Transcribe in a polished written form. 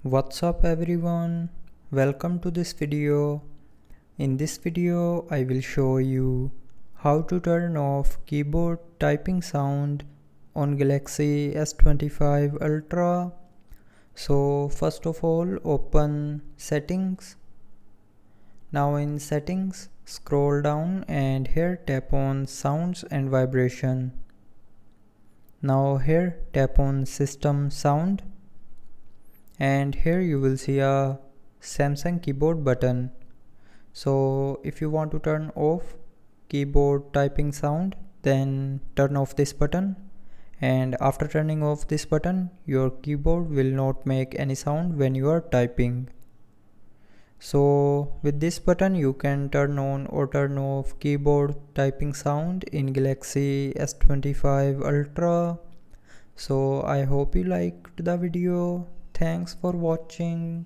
What's up everyone, welcome to this video. In this video I will show you how to turn off keyboard typing sound on Galaxy S25 Ultra. So first of all, open settings. Now in settings, scroll down and here tap on sounds and vibration. Now here tap on system sound. And here you will see a Samsung keyboard button. So if you want to turn off keyboard typing sound, then turn off this button, and after turning off this button your keyboard will not make any sound when you are typing. So with this button you can turn on or turn off keyboard typing sound in Galaxy S25 Ultra. So I hope you liked the video. Thanks for watching.